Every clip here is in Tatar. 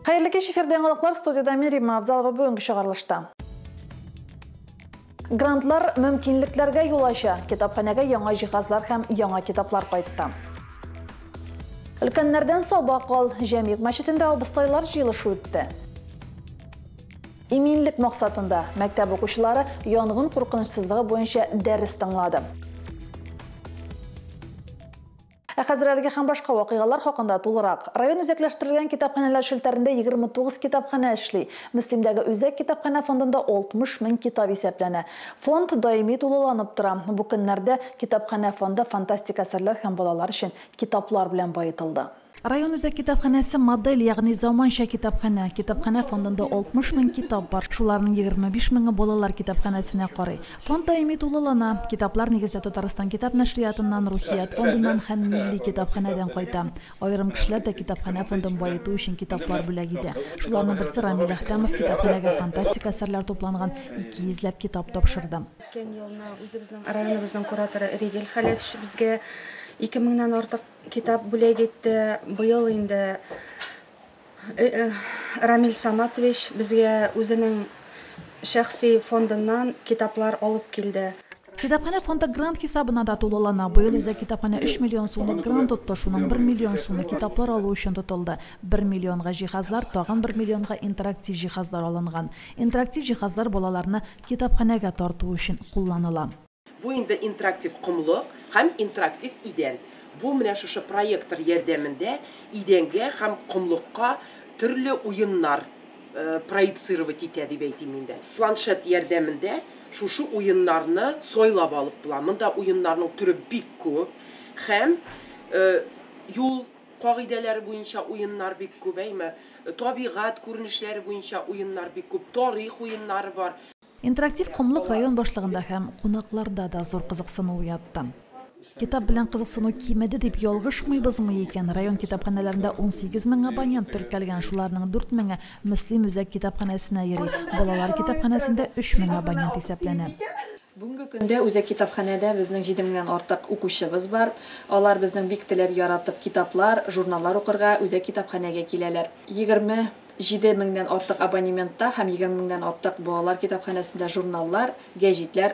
Hayırlı kеш efirde yanılıqlar studiyada мен Римма Абзалова бүгінгі шығарылышта. Grantlar mümkünlüklerge yol aşa, kitapxanaga яңа jihazlar hem яңа kitaplar qaytdı. Ülkenlerden Sabaqal Cemiyet Мәчетендә abıstaylar jıyılışı ötdi. Eminlik maqsadında məktəb oquşuları yanğın qorxunçsızlığı boyunca dərs dinladı. Hazırlarga ham boshqa voqealar haqında to'liq. Rayon o'zaklaştirilgan kitapxonalar shiltarida 29 kitapxona ishli. Muslimdagi o'zak kitapxona fondida 60 ming kitap hisoblana. Fond doimiy to'lanib turadi. Bu kunlarda kitapxona fondi fantastik asarlar ham bolalar uchun kitaplar bilan boyitildi. Rayon Özək Kitabxanası model, yağni zamanşa kitabxana. Kitabxana fondunda 60 ming kitap var. Şularning 25 mingi bolalar kitabxanasına qaray. Fond doimiy to'lana. Kitaplar negizida Tatariston kitap nashriyatidan, Ruhiyat fondidan ham milliy kitabxonadan qayta. Ayrim kishilar da kitabxona fondini boyitish uchun kitaplar bo'lagida. Shularning birisi Ramil Ahtamov kitapxonaga fantastik asarlar to'plangan 200 lab kitap topshirdi. O'tgan yilni o'zimizning rayonimizning kuratori Redil Xalevich bizga 2000 dan ortiq kitap bo'lak etdi. Bu yil endi Ramil Samatovich bizga o'zining shaxsiy fondidan kitaplar olib keldi. Kitapxona fondi grant hisobida da to'lana. Bu yil o'zak kitapxona 3 million so'mlik grant tutdi. Shuning 1 million so'mlik kitaplar olish uchun tutildi. 1 millionga jihazlar, tag'in 1 millionga interaktiv jihazlar olingan. Interaktiv jihazlar bolalarni kitapxonaga tortuv uchun qo'llaniladi. Bu endi interaktiv qumluq ham interaktiv iden. Bu mana shu proyektor yordamida idanga ham qumluqqa turli o'yinlar proyetsировать etadi deb aytayman endi. Planshet yordamida shu o'yinlarni so'ylab olib bo'ladi. Bunda o'yinlarning turi bek ko'p. Ham yo'l qoidalari bo'yicha o'yinlar bek ko'p, tabiat ko'rinishlari bo'yicha o'yinlar bek ko'p, tarix o'yinlari bor. Interaktiv qumluq rayon boshlig'ida ham qo'noqlarda da zo'r qiziqsinu uyatdi. Kitap bilan qiziqsinu kimadi deb yolg'ishmaybizmi ekan? Rayon kitapxonalarida 18 ming abonent turkalgan, shularning 4 mingi Muslim O'zak kitapxonasina yeri. Bolalar kitapxonasida 3 ming abonent hisoblanadi. Bugungi kunda O'zak kitapxonada bizning 7 mingdan ortiq o'quvchimiz bor. Ular bizning bek tilab yaratib kitaplar, jurnallar o'qirga O'zak kitapxonaga keladilar. 27 mingdan ortiq abonementda ham 20 mingdan ortiq bolalar kitapxonasida jurnallar, gazetlar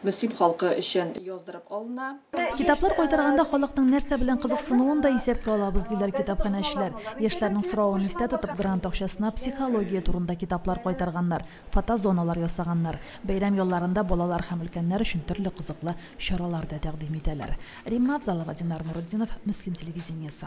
Müslim xalqi uchun yozdirib olinadi. Kitaplar qaytarganda xalqning narsa bilan qiziqsinuvini da hisobga olamiz deylar kitapxonachilar. Yoshlarning so'rovini istab tutib grant o'xshasina psixologiya turida kitaplar qaytarganlar, fotozonalar yasaganlar. Bayram yo'llarida bolalar ham ulkanlar uchun turli qiziqli choralarda taqdim etadilar. Rimma Abzalova, Dinar Nuriddinov, Muslim televideniyasi.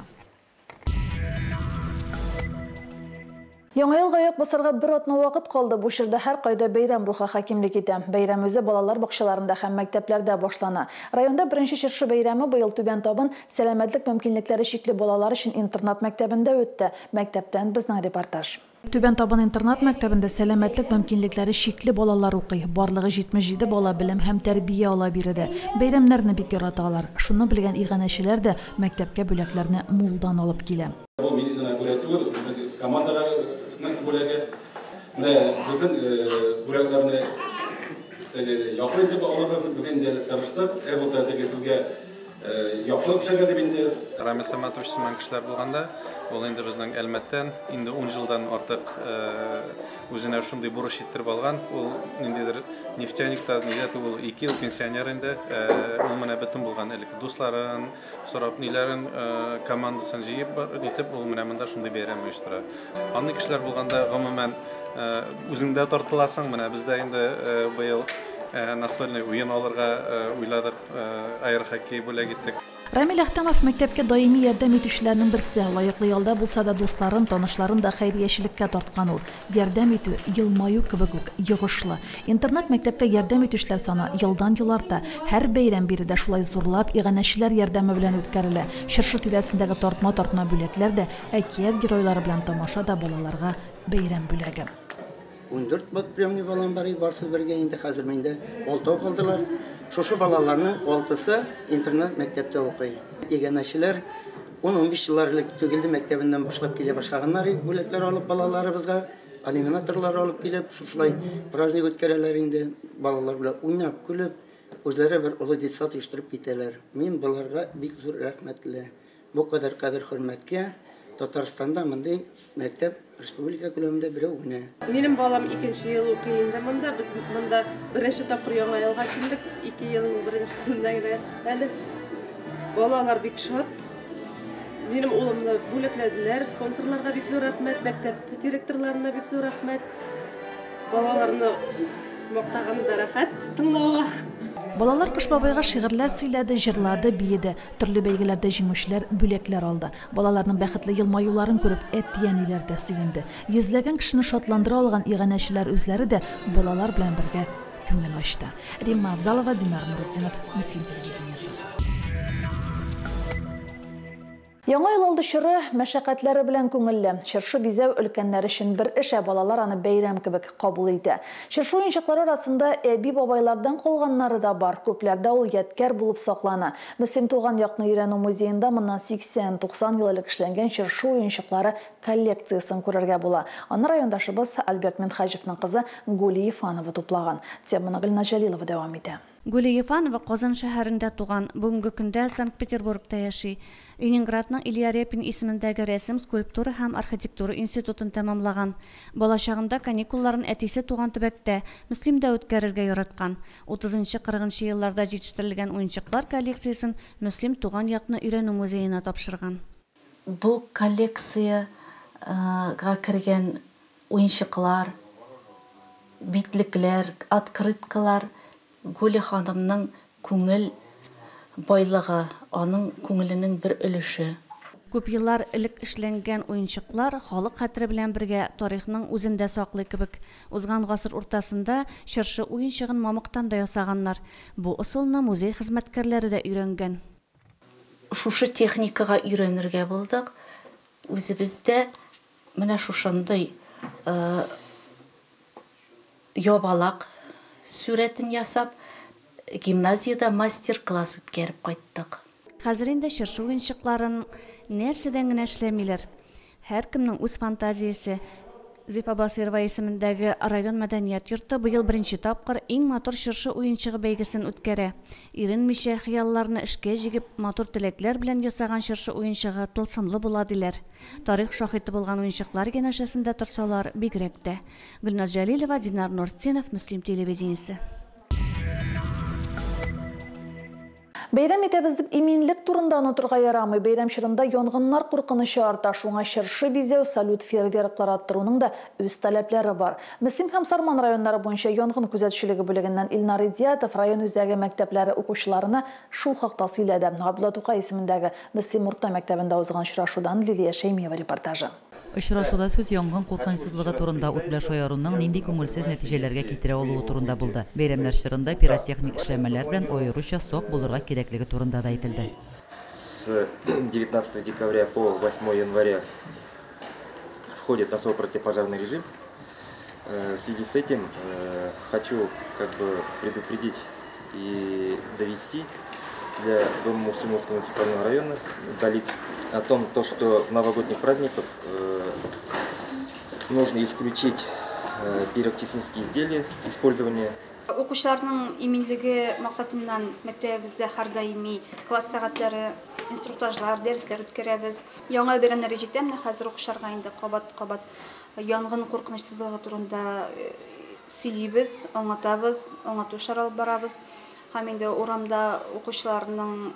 Yangi yilga yo'q basarga bir otna vaqt qoldi. Bu yerda har qayda bayram ruhi hakimlik etdi. Bayram o'zi bolalar bog'chalarida ham maktablarda boshlana. Rayonda birinchi Chirshi bayrami bu yil Tuban Tobin salomatlik mumkinliklari chekli bolalar uchun internat maktabida o'tdi. Maktabdan bizning reportaj. Tuban Tobin internat maktabida salomatlik mumkinliklari chekli bolalar o'qiy. Borlig'i 77 bola bilim ham tarbiya ola beradi. Bayramlarni bekor ataqlar. Shuni bilgan ig'anachilar da maktabga bo'laklarni muldan olib keladi. Böylece bütün buraylarını yaklayınca Allah'ın bugün de tanıştık. Bu tarzda sizge yaklayıp şekilde bindi. Ramil Samatovich ismen kişiler bulganda, ol endi bizning elmatdan endi 10 yildan ortiq o'zini shunday burush ettirib olgan. Ol nindidir neftenikda niyati ol 2 yil pensioner endi ol mana butun bo'lgan ilk do'stlarin, so'rab nilarin komandasini jiyib etib ol mana bunda shunday bayram uyushtiradi. Anday kishilar bo'lganda umuman o'zingda tortilasan, mana bizda endi bu yil настольный o'yin olirga o'yladik, ayr xokkey bo'lak etdik. Ramil Ahtamov maktabga doimiy yordam etuvchilarning birisi. Loyiqli yo'lda bo'lsa-da do'stlarin, tanishlarin da xayriyashilikka tortgan u. Yordam etu yilmayu kibik yig'ishli. Internat maktabga yordam etuvchilar soni yildan-yil ortdi. Har bayram birida shulay zo'rlab ig'anachilar yordami bilan o'tkaziladi. Chirshi tidasindagi tortma bo'laklar da akiyat giroylari bilan tomosha da bolalarga bayram bo'lagi. 14 bot premni balan bari barsa birga endi hozir menda 6 qoldilar. Şu balalarning 6'sı internet maktabda o'qiy. Eganachilar 10-15 yillarlik tugildi maktabidan boshlab kela boshlaganlar, bo'laklar olib balalarımızga animatorlar olib kelib, shulay праздник o'tkazarlar endi balalar bilan o'ynab, kulib, o'zlari bir ulu detsat uyushtirib ketadilar. Men bularga bek zo'r rahmatli. Bu qadar hurmatga Татарстанда мындай мәктәп республика күләмендә берәү генә. Минем балам 2нче ел укый инде монда. Без монда беренче тапкыр яңа елга килдек. 2 елның беренчесендә генә. Әле балалар бик шат. Минем улымны бүләкләделәр. Спонсорларга бик зур рәхмәт, мәктәп директорларына бик зур рәхмәт. Балаларны мактаганда рәхәт тыңлауга. Балалар Кыш бабайга шигырьләр сөйләде, җырлады, биеде. Төрле бәйгеләрдә җиңүчеләр бүләкләр алды. Балаларның бәхетле елмаюларын күреп, әти-әниләр дә сөенде. Йөзләгән кешене шатландыра алган иганәчеләр үзләре дә балалар белән бергә күңел ачты. Римма Авзалова, Динар Нуруддинов, Муслим телевидениесе. Яңа ел алды чоры мәшәкатьләре белән күңелле. Чыршы бизәү өлкәннәр өчен бер эш, балалар аны бәйрәм кебек кабул итә. Чыршы уенчыклары арасында әби-бабайлардан калганнары да бар. Күпләрдә ул ядкәр булып саклана. Мөслим туган якны өйрәнү музеенда моннан 80-90 ел элек эшләнгән чыршы уенчыклары коллекциясын күрергә була. Аны райондашыбыз Альберт Менхаҗевның кызы Гули Ефанова туплаган. Теманы Гөлназ Җәлилова дәвам итә. Гули Ефанова Казан шәһәрендә туган, бүгенге көндә Санкт-Петербургта яши. Ленинградның Илья Репин исемендәге рәсем, скульптура һәм архитектура институтын тәмамлаган. Балачагында каникулларын әтисе туган төбәктә, Мөслимдә үткәрергә яраткан. 30-40 елларда җитештерелгән уенчыклар коллекциясын Мөслим туган якны өйрәнү музеена тапшырган. Бу коллекцияга кергән уенчыклар, битлекләр, открыткалар Гули ханымның күңел байлыгы, аның күңеленең бер өлеше. Күп еллар элек эшләнгән уенчыклар халык хәтере белән бергә тарихның үзендә саклый кебек. Узган гасыр уртасында чыршы уенчыгын мамыктан да ясаганнар. Бу ысулны музей хезмәткәрләре дә өйрәнгән. Шушы техникага өйрәнергә булдык. Үзебездә менә шушындый ябалак сүрәтен ясап, гимназиядә мастер-класс үткәреп кайттык. Хәзер инде чыршы уенчыкларын нәрсәдән генә эшләмиләр. Һәркемнең үз фантазиясе. Зифа Басирова исемендәге район мәдәният йорты быел беренче тапкыр иң матур чыршы уенчыгы бәйгесен үткәрә. Иренмичә хыялларны эшкә җигеп, матур теләкләр белән ясаган чыршы уенчыгы тылсымлы була диләр. Тарих шаһиты булган уенчыклар янәшәсендә торсалар бигрәк тә. Гөлназ Җәлилова, Динар Нуртдинов, Муслим телевидениесе. Бәйрәм итәбез дип иминлек турында онытырга ярамый. Бәйрәм чорында янгыннар куркынычы арта. Шуңа чыршы бизәү, салют, фейерверклар аттыруның да үз таләпләре бар. Мөслим һәм Сарман районнары буенча янгын күзәтчелеге бүлегеннән Илнар Идиятов район үзәге мәктәпләре укучыларына шул хакта сөйләде. Габдулла Тукай исемендәге Мөслим урта мәктәбендә узган очрашудан Лилия Шәймиева репортажы. Очрашуда сүз янгын куркынычсызлыгы турында ут белән шаярунның нинди күңелсез нәтиҗәләргә китерә алуы турында булды. Бәйрәмнәр чорында пиротехник эшләмәләр белән аеруча сак булырга кирәклеге турында да әйтелде. С 19 декабря по 8 января входит особый противопожарный режим. В связи с этим хочу предупредить и довести для Дома Мусульманского муниципального района до лиц о том, что в новогодних праздниках нужно исключить пиротехнические изделия использования. Укучыларның иминлеге максатыннан мәктәбебездә һәр даими класс сәгатьләре, инструктажлар, дәресләр үткәрәбез. Яңа бәйрәмнәр җитә, менә хәзер укучыларга инде кабат янгын куркынычсызлыгы турында сөйлибез, аңлатабыз, аңлату чаралары барабыз. Һәм инде урамда укучыларның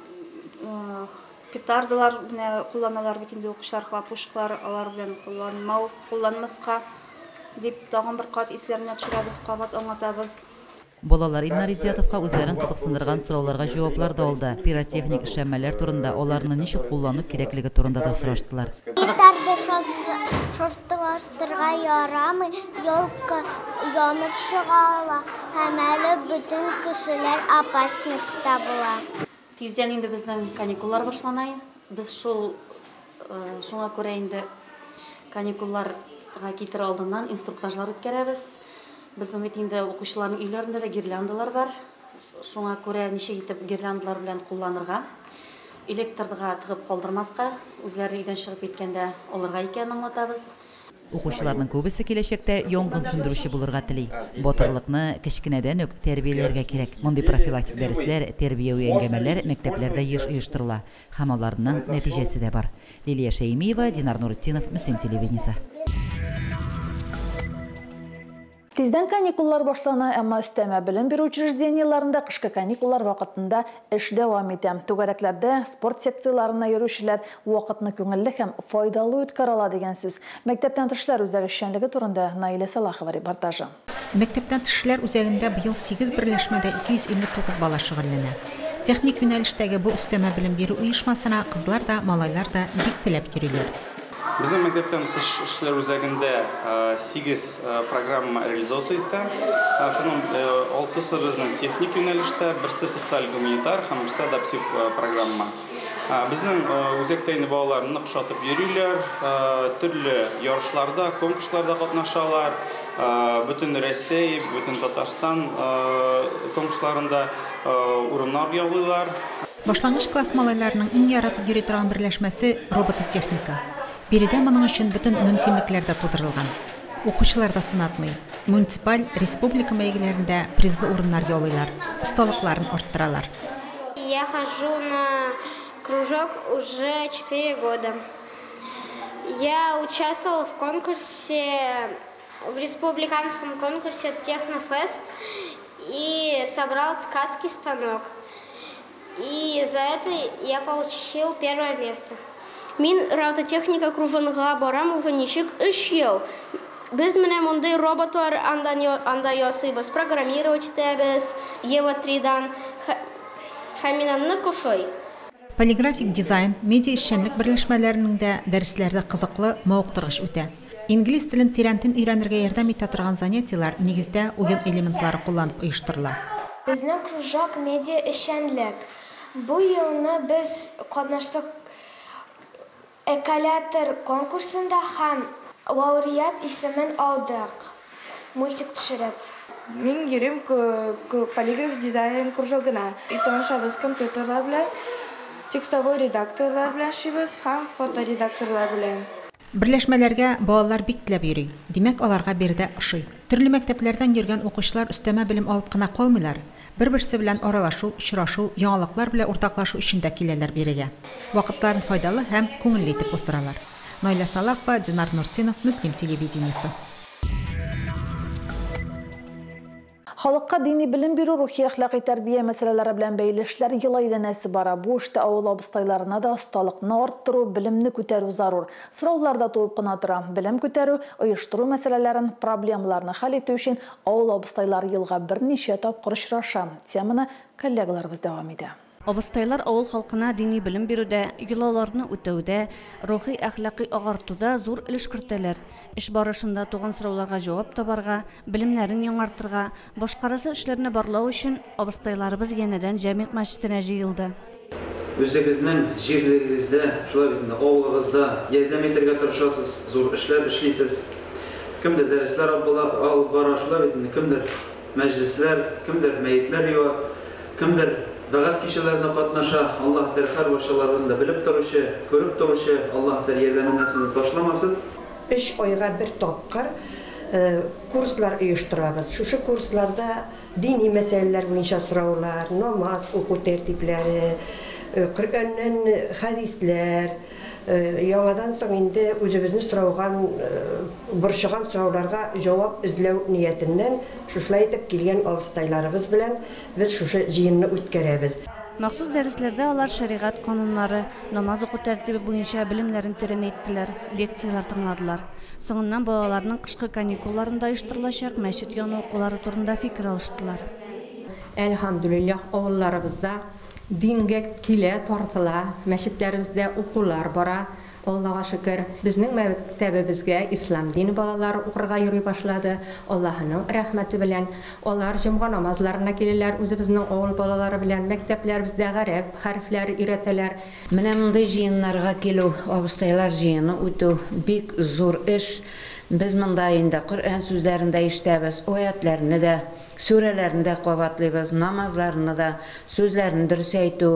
петардалар белән кулланалар бит инде укучылар хлопушкалар, алар белән кулланмаска дип тагын бер кат исләренә төшерәбез, кабат аңлатабыз. Балалар Илнар Идиятовка үзләрен кызыксындырган сорауларга җаваплар да алды. Пиротехник эшләмәләр турында, аларны ничек куллану кирәклеге турында да сораштылар. Гитарды шортлаштырга ярамый, елка янып чыгала, һәм әле бөтен кешеләр опасностьта була. Тиздән инде безнең каникуллар башлана. Без шуңа күрә инде каникулларга китер алдыннан инструктажлар үткәрәбез. Без инде укучыларның өйләрендә дә гирляндалар бар. Шуңа күрә ничек итеп гирляндалар белән кулланырга, электрдга тыгып калдырмаска, үзләре өйдән чыгып киткәндә алырга икәнен аңлатабыз. Укучыларның күбесе киләчәктә янгын сөндерүче булырга тели. Батырлыкны кечкенәдән үк тәрбияләргә кирәк. Мондый профилактик дәресләр, тәрбияви әңгәмәләр мәктәпләрдә еш оештырыла. Һәм аларның нәтиҗәсе дә бар. Лилия Шәймиева, Динар Нуртдинов, Мөслим телевидениесе. Тиздән каникуллар башлана, әмма өстәмә белем бирү учреждениеларында кышкы каникуллар вакытында эш дәвам итә. Түгәрәкләрдә спорт секцияларына йөрүчеләр вакытны күңелле һәм файдалы үткәрә ала дигән сүз. Мәктәптән тышлар үзәге эшчәнлеге турында Наилә Салахова репортажы. Мәктәптән тышлар үзәгендә быел 8 берләшмәдә 259 бала шөгыльләнә. Техник юнәлештәге бу өстәмә белем бирү оешмасына кызлар да, малайлар да бик теләп йөриләр. Bizim мәктәптән тыш эшләр үзәгендә 8 программа реализация итә. Шуның 6-сы безнең техник юнәлештә, 1-се социаль-гуманитар һәм 1-се адаптив программа. Безнең үзәктә инде балалар нык шатып йөриләр, төрле ярышларда, конкурсларда катнашалар. Бөтен Россия, бөтен Татарстан конкурсларында урыннар яулыйлар. Башлангыч класс малайларының иң яратып йөри торган берләшмәсе робототехника. Биредә моның өчен бөтен мөмкинлекләр дә тудырылган. Укучылар да сынатмый. Муниципаль, республика бәйгеләрендә призлы урыннар яулыйлар, осталыкларын арттыралар. Я хожу на кружок уже 4 года. Я участвовала в конкурсе, в республиканском конкурсе Технофест и собрал ткацкий станок. И за это я получил 1 место. Мин робототехника кружонга барам уже ничек 3 ел. Без менә мондай роботлар анда ясыйбыз, программировать итәбез, Ева 3-дан. Хәминанны кушай. Полиграфик дизайн, медиа эшчәнлек берләшмәләренең дә дәресләрдә кызыклы, мавыктыргыч үтә. Инглиз телен тирәнтен өйрәнергә ярдәм итә торган занятиялар нигездә уен элементлары кулланып оештырыла. Безнең кружок медиа эшчәнлек. Бу елны без катнаштык экалятор конкурсында һәм лауреат исемен алдык. Мультик төшереп. Мин йөрим полиграф дизайн кружогына. И танышабыз компьютерлар белән, текстовой редакторлар белән эшлибез һәм фоторедакторлар белән. Берләшмәләргә балалар бик теләп йөри. Димәк, аларга биредә ошый. Төрле мәктәпләрдән йөргән укучылар өстәмә белем алып кына калмыйлар. Бер-берсе белән аралашу, очрашу, яңалыклар белән уртаклашу өчен дә киләләр бирегә. Вакытларын файдалы һәм күңелле итеп уздыралар. Наилә Салахова, Динар Нуртдинов, Мөслим телевидениесе. Халыкка дини белем бирү, рухи әхлакый тәрбия мәсьәләләре белән бәйле эшләр ел әйләнәсе бара. Бу эштә авыл абыстайларына да осталыкны арттыру, белемне күтәрү зарур. Сораулар да туып кына тора. Белем күтәрү, оештыру мәсьәләләрен, проблемаларны хәл итү өчен авыл абыстайлары елга берничә тапкыр очраша. Теманы коллегаларыбыз дәвам итә. Абыстайлар авыл халкына дини белем бирүдә, йолаларны үтәүдә, рухи әхлакый агартуда зур өлеш кертәләр. Эш барышында туган сорауларга җавап табарга, белемнәрен яңартырга, башкарасы эшләрне барлау өчен абыстайларыбыз янәдән җәмигъ мәчетенә җыелды. Үзегезнең җирлегегездә, шулай бит, авылыгызда ярдәм итәргә тырышасыз, зур эшләр эшлисез. Кемдер дәресләр алып бара, шулай бит, кемдер мәҗлесләр, кемдер мәетләр юа, кемдер вәгазь кичәләрендә катнаша. Аллаһ Тәгалә һәр башаларыбызны белеп торучы, күреп торучы, Аллаһ Тәгалә ярдәмендә ташламасын. 3 айга бер тапкыр курслар оештырабыз. Шушы курсларда дини мәсьәләләр буенча сораулар, намаз уку тәртипләре, Коръәннән хәдисләр, яңадан соң инде үзебезне сорауган, борчыган сорауларга җавап эзләү ниятеннән шушылай итеп килгән абыстайларыбыз белән без шушы җыенны үткәрәбез. Махсус дәресләрдә алар шәригать кануннары, намаз уку тәртибе буенча белемнәрен тирәнәйттеләр, лекциялар тыңладылар. Соңыннан балаларның кышкы каникулларында оештырылачак мәчет яны укулары турында фикер алыштылар. Әлхәмдүлиллаһ, авылларыбызда дингә килә, тартыла, мәчетләребездә укулар бара. Аллаһка шөкер, безнең мәктәбебезгә ислам дини балалары укырга йөри башлады. Аллаһның рәхмәте белән алар җомга намазларына киләләр, үзебезнең авыл балалары белән мәктәпләребездә гарәп хәрефләре өйрәтәләр. Менә мондай җыеннарга килү, абыстайлар җыены үтү бик зур эш. Без монда инде Коръән сүзләрендә ишетәбез, аятларны да, сүрәләрне дә кабатлыйбыз, намазларны да, сүзләрне дөрес әйтү.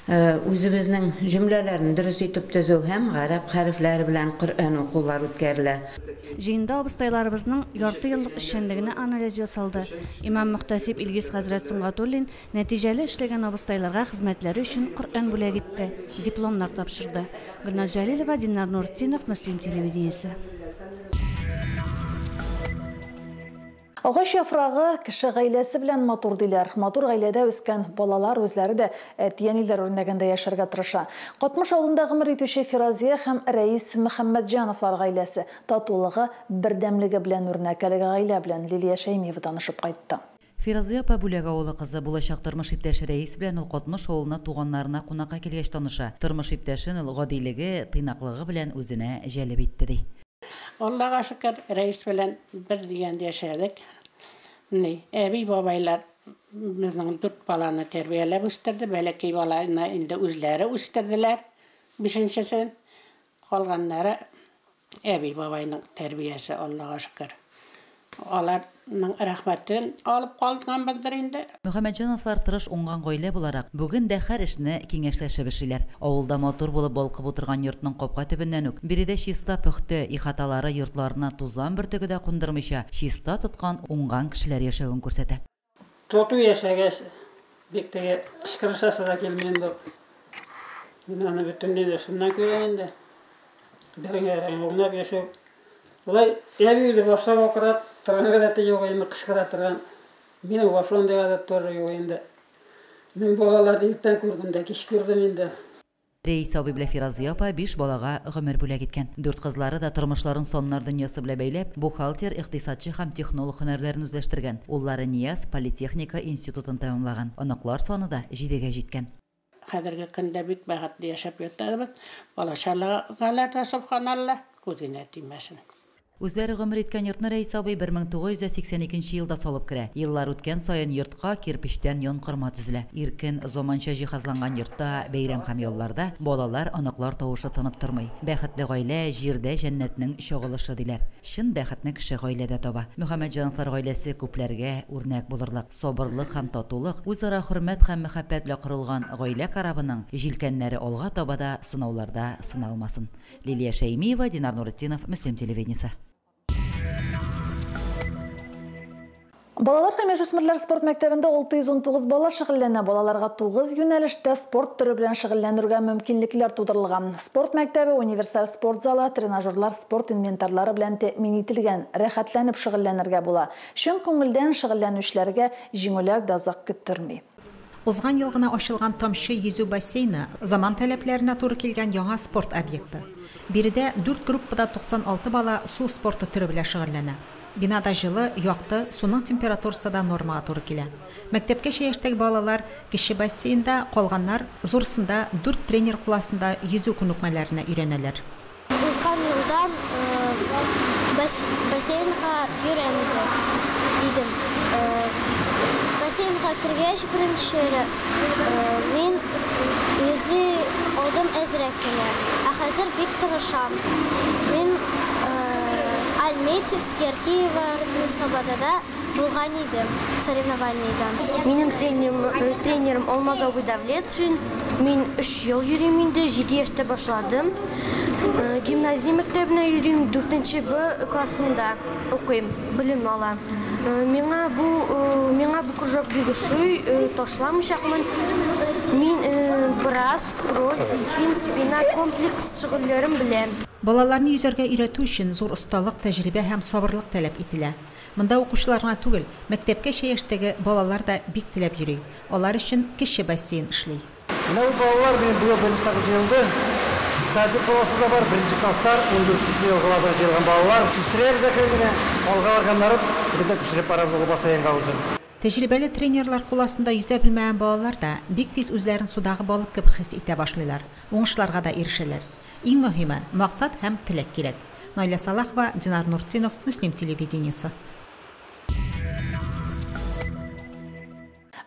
Үзебезнең җөмләләрне дөрес итеп төзү һәм гарәп хәрефләре белән Коръән укулар үткәрелә. Жиында абыстайларыбызның ярты еллык эшчәнлегенә анализ ясалды. Имам Мөхтәсиб Илгиз хәзрәт Сунгатуллин нәтиҗәле эшләгән абыстайларга хезмәтләре өчен Коръән бүләк итте, дипломнар тапшырды. Гөлназ Җәлилова, Динар Нуртдинов, Мөслим телевидениесе. Агач яфрагы кеше гаиләсе белән матур диләр. Матур гаиләдә үскән балалар үзләре дә әти-әниләр үрнәгендә яшәргә тырыша. Катмыш авылында гомер итүче Фиразия һәм Рәис Мөхәммәтҗановлар гаиләсе татулыгы, бердәмлеге белән үрнәк әлеге гаилә белән Лилия Шәймиева танышып кайтты. Фиразия апа бүләк авылы кызы булачак тормыш иптәше Рәис белән ул Катмыш авылына туганнарына кунакка килгәч таныша. Тормыш иптәшен ул гадилеге, тыйнаклыгы белән үзенә җәлеп итте ди. Аллаһка шөкер, Рәис белән бер дигәндә яшәдек. Әби бабайлар безнең 4 баланы тәрбияләп үстерде. Бәләкәй баланы инде үзләре үстерделәр. 5-нчесен калганнары әби бабайның тәрбиясе, Аллаһка шөкер. Аларның рәхмәтен алып калган бер инде. Мөхәммәтҗановлар тырыш уңган гаилә буларак, бүген дә һәр эшне киңәшләшеп эшлиләр. Авылда матур булып балкып утырган йортның капка төбеннән үк биредә чиста пөхтә ихаталары йортларына тузан бөртеге дә кундырмыйча, чиста тоткан уңган кешеләр яшәвен күрсәтә. Тоту яшәгәч, бик тә кычкырышасы да килмәде. Мин аны бөтенләй шуннан күрәм инде. Дәрәңгә уңнап яшәү. Улай әби дә башлап акырат, торган гадәте юк инде, кычкыра торган. Минем башымда гадәт торы юк инде. Мин балаларны иртән күрдем дә, кич күрдем инде. Рәис абый белән Фиразия апа 5 балага гомер бүләк иткән. 4 кызлары да тормышларын соннар дөньясы белән бәйләп, бухгалтер, икътисадчы һәм технолог һөнәрләрен үзләштергән. Уллары Нияз политехника институтын тәмамлаган. Аныклар саны да 7гә җиткән. Хәзерге көндә бик бәхетле яшәп ятабыз. Балачаларга ташып ханалла, күзенә тимәсен. Үзләре гомер иткән йортны Рәис абый 1982 елда салып керә. Еллар үткән саен йортка кирпичтән янкырма төзелә. Иркен, заманча җиһазланган йортта, бәйрәм һәм ялларда балалар, аныклар тавышы тынып тормый. Бәхетле гаилә җирдә җәннәтнең чагылышы диләр. Шин бәхетне кеше гаиләдә таба. Мөхәммәтҗановлар гаиләсе күпләргә үрнәк булырлык. Сабырлык һәм татулык, үзара хөрмәт һәм мәхәббәт белән корылган гаилә карабының җилкәннәре алга таба да сынауларда сыналмасын. Лилия Шәймиева, Динар Нуртдинов, Мөслим телевидениесе. Балалар һәм яшүсмерләр спорт мәктәбендә 619 бала шөгыльләнә. Балаларга 9 юнәлештә спорт төрі белән шөгыльләнергә мөмкинлекләр тудырылган. Спорт мәктәбе, универсаль спорт залы, тренажерлар, спорт инвентарлары белән тәэмин ителгән. Рәхәтләнеп шөгыльләнергә була. Чын күңелдән шөгыльләнүчеләргә җиңүләр дә озак көттерми. Узган ел гына ачылган Тамчы йөзү бассейны заман таләпләренә туры килгән яңа спорт объекты. Биредә 4 группада 96 бала су спорты төрі белән шөгыльләнә. Бинада җылы, якты, суның температурасы да нормага туры килә. Мәктәпкәчә яшьтәге балалар кече бассейнда, калганнар зурсында 4 тренер классында йөзү күнекмәләренә өйрәнәләр. Узган елдан бассейнга өйрәндем. Бассейнга кергәч беренче раз мин йөзү алдым әзрәк кенә. Ә хәзер бик тырышам. Мин Альметьевский, Киева, Слободада булган идем соревнованиедән. Минем тренерым Алмазов Давлетшин. Мин 3 ел йөрим инде, 7 яшьтә башладым. Гимназия мәктәбенә йөрим, 4нче Б классында укыйм, белем алам. Миңа бу кружок бик ошый, ташламыйчакмын. Мин брас, кроль, дельфин, спина комплекс шөгыльләрен беләм. Балаларны йөзәргә өйрәтү өчен зур осталык, тәҗрибә һәм сабырлык таләп ителә. Монда укучыларга түгел, мәктәпкәчә яшьтәге балалар да бик теләп йөри. Алар өчен кече бассейн эшли. Менә бу балалар белән быел беренче җыелды. Садик классында бар, беренче класслар, 14 елларда җыелган балалар. Үстерәбез әкренлегенә, алга барганнары бигрәк күчереп барабыз бассейнга уже. Тәҗрибәле тренерлар куластында йөзә белмәгән балалар да бик тиз үзләрен судагы балык кебек хис итә башлыйлар. Уңышларга да ирешәләр. Иң мөһиме максат һәм теләк кирәк. Найля Салахова, Динар Нуртдинов, Мөслим телевидениесе.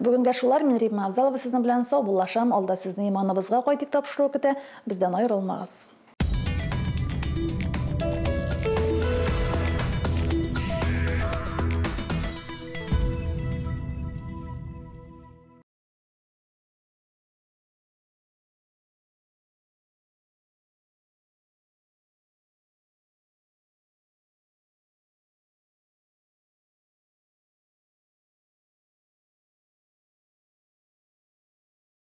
Бүгенгә шулар, мин Рима Азалова сезнең белән сау булашам. Алда сезне иманыбызга кайтып тапшыру көтә. Бездән аерылмагыз.